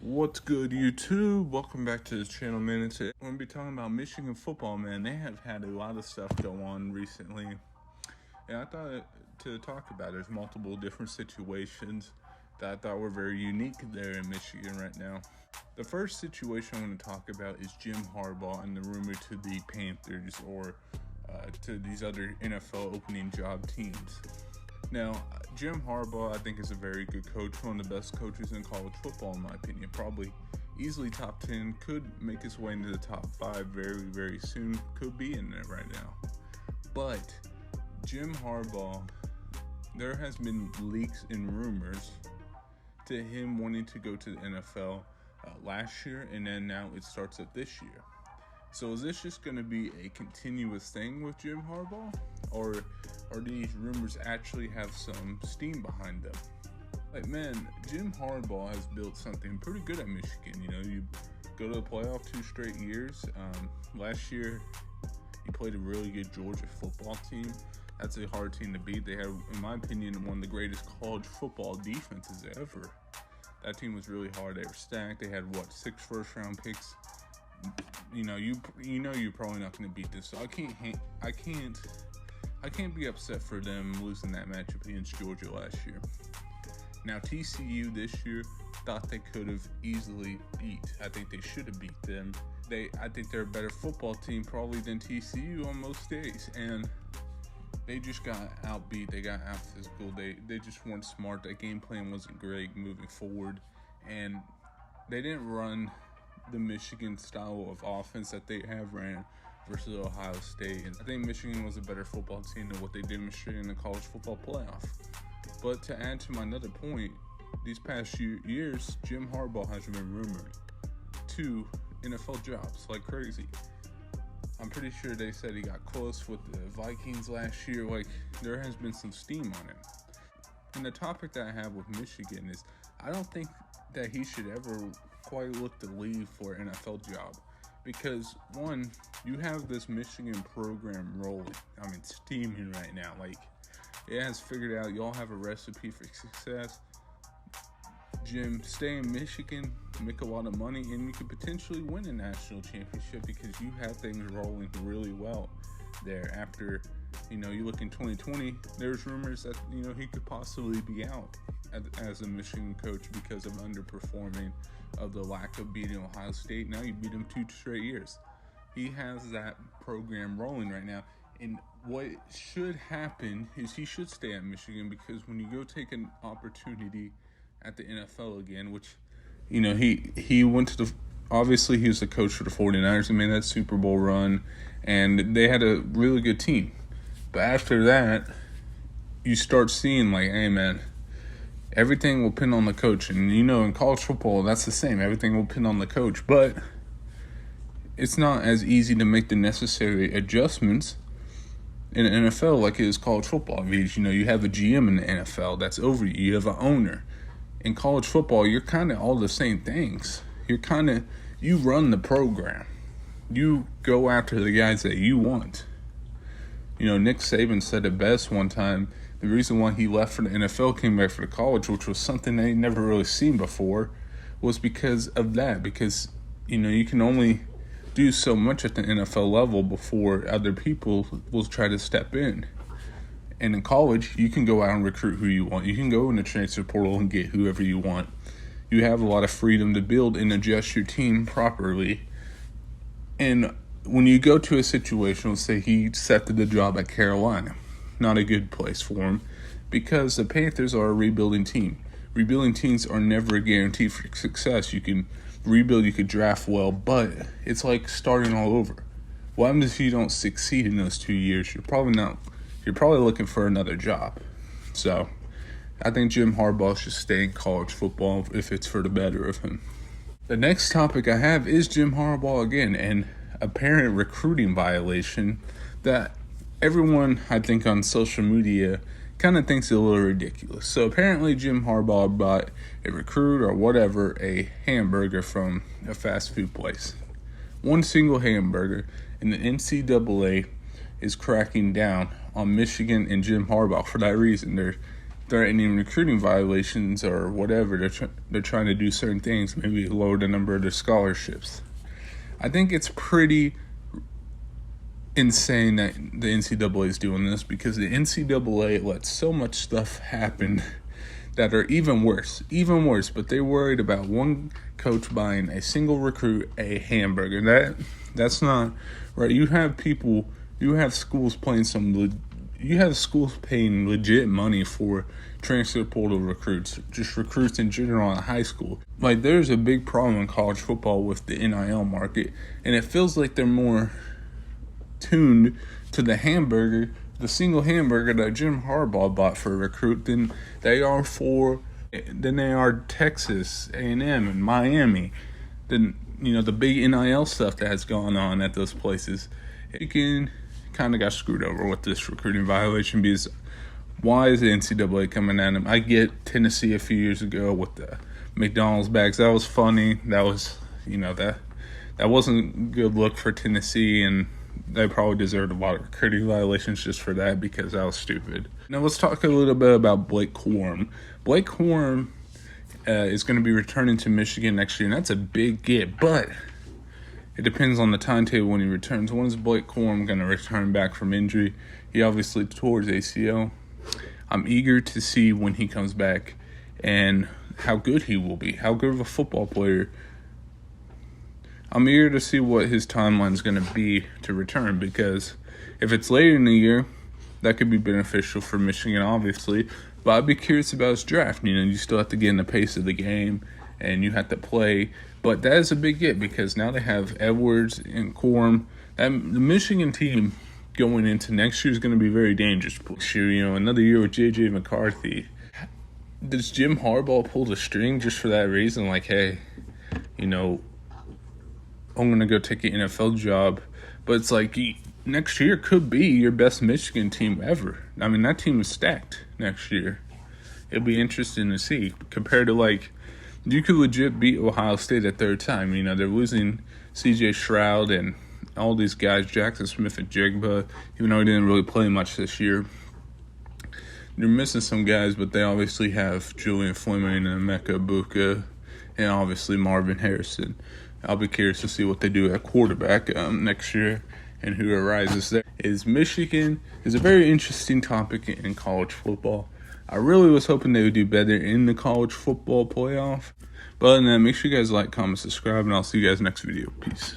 What's good, YouTube? Welcome back to the channel, man. Today we're going to be talking about Michigan football, man. They have had a lot of stuff go on recently, and I thought to talk about there's multiple different situations that I thought were very unique there in Michigan right now. The first situation I want to talk about is Jim Harbaugh and the rumor to the Panthers or to these other NFL opening job teams. Now, Jim Harbaugh, I think, is a very good coach, one of the best coaches in college football, in my opinion. Probably easily top 10, could make his way into the top 5 very, very soon, could be in there right now. But Jim Harbaugh, there has been leaks and rumors to him wanting to go to the NFL last year, and then now it starts up this year. So is this just going to be a continuous thing with Jim Harbaugh, or these rumors actually have some steam behind them? Like, man, Jim Harbaugh has built something pretty good at Michigan. You know, you go to the playoff 2 straight years. Last year, he played a really good Georgia football team. That's a hard team to beat. They had, in my opinion, one of the greatest college football defenses ever. That team was really hard. They were stacked. They had, 6 first-round picks. You know you're probably not going to beat this. So I can't be upset for them losing that matchup against Georgia last year. Now TCU this year, thought they could have easily beat. I think they should have beat them. I think they're a better football team probably than TCU on most days, and they just got outbeat. They got out physical. They just weren't smart. That game plan wasn't great moving forward, and they didn't run the Michigan style of offense that they have ran versus Ohio State. And I think Michigan was a better football team than what they demonstrated in the college football playoff. But to add to my another point, these past few years, Jim Harbaugh has been rumored to NFL jobs like crazy. I'm pretty sure they said he got close with the Vikings last year. Like, there has been some steam on him. And the topic that I have with Michigan is I don't think that he should ever quite look to leave for an NFL job, because one, you have this Michigan program rolling. I mean, steaming right now. Like, it has figured out y'all have a recipe for success. Jim, stay in Michigan, make a lot of money, and you could potentially win a national championship because you have things rolling really well there. After, you look in 2020, there's rumors that, he could possibly be out as a Michigan coach because of underperforming, of the lack of beating Ohio State. Now you beat him 2 straight years. He has that program rolling right now. And what should happen is he should stay at Michigan, because when you go take an opportunity at the NFL again, which, he went to the, obviously he was the coach for the 49ers and made that Super Bowl run, and they had a really good team. But after that, you start seeing like, hey man, everything will pin on the coach. And in college football, that's the same. Everything will pin on the coach. But it's not as easy to make the necessary adjustments in the NFL like it is college football. Because, you have a GM in the NFL that's over you. You have an owner. In college football, you're kind of all the same things. You run the program. You go after the guys that you want. Nick Saban said it best one time. The reason why he left for the NFL, came back for the college, which was something they never really seen before, was because of that. Because, you can only do so much at the NFL level before other people will try to step in. And in college, you can go out and recruit who you want. You can go in the transfer portal and get whoever you want. You have a lot of freedom to build and adjust your team properly. And when you go to a situation, let's say he accepted the job at Carolina, not a good place for him, because the Panthers are a rebuilding team. Rebuilding teams are never a guarantee for success. You can rebuild, you could draft well, but it's like starting all over. What happens if you don't succeed in those 2 years? You're probably looking for another job. So I think Jim Harbaugh should stay in college football if it's for the better of him. The next topic I have is Jim Harbaugh again, and apparent recruiting violation that everyone, I think, on social media kind of thinks is a little ridiculous. So apparently Jim Harbaugh bought a recruit or whatever a hamburger from a fast food place. One single hamburger, and the NCAA is cracking down on Michigan and Jim Harbaugh for that reason. They're threatening recruiting violations or whatever. They're trying to do certain things, maybe lower the number of their scholarships. I think it's pretty insane that the NCAA is doing this, because the NCAA lets so much stuff happen that are even worse, but they're worried about one coach buying a single recruit a hamburger. That's not right. You have schools paying legit money for transfer portal recruits, just recruits in general in high school. Like, there's a big problem in college football with the NIL market, and it feels like they're more tuned to the single hamburger that Jim Harbaugh bought for a recruit than they are Texas A&M and Miami. Then, the big NIL stuff that has gone on at those places. It kind of got screwed over with this recruiting violation, because why is the NCAA coming at him? I get Tennessee a few years ago with the McDonald's bags. That was funny. That was, that wasn't a good look for Tennessee, and they probably deserved a lot of recruiting violations just for that, because that was stupid. Now let's talk a little bit about Blake Corum. Blake Corum is going to be returning to Michigan next year, and that's a big get, but it depends on the timetable when he returns. When is Blake Corum going to return back from injury? He obviously tore his ACL. I'm eager to see when he comes back and how good he will be, how good of a football player. I'm eager to see what his timeline is going to be to return, because if it's later in the year, that could be beneficial for Michigan, obviously. But I'd be curious about his draft. You still have to get in the pace of the game, and you have to play. But that is a big get, because now they have Edwards and Corum. The Michigan team going into next year is going to be very dangerous. Another year with J.J. McCarthy. Does Jim Harbaugh pull the string just for that reason? Like, hey, I'm going to go take an NFL job. But it's like, next year could be your best Michigan team ever. I mean, that team is stacked next year. It'll be interesting to see. Compared to, you could legit beat Ohio State a third time. They're losing C.J. Stroud and all these guys, Jackson Smith and Jigba, even though he didn't really play much this year. They're missing some guys, but they obviously have Julian Fleming and Emeka Egbuka, and obviously Marvin Harrison. I'll be curious to see what they do at quarterback next year and who arises there. Michigan is a very interesting topic in college football. I really was hoping they would do better in the college football playoff. But other than that, make sure you guys like, comment, subscribe, and I'll see you guys next video. Peace.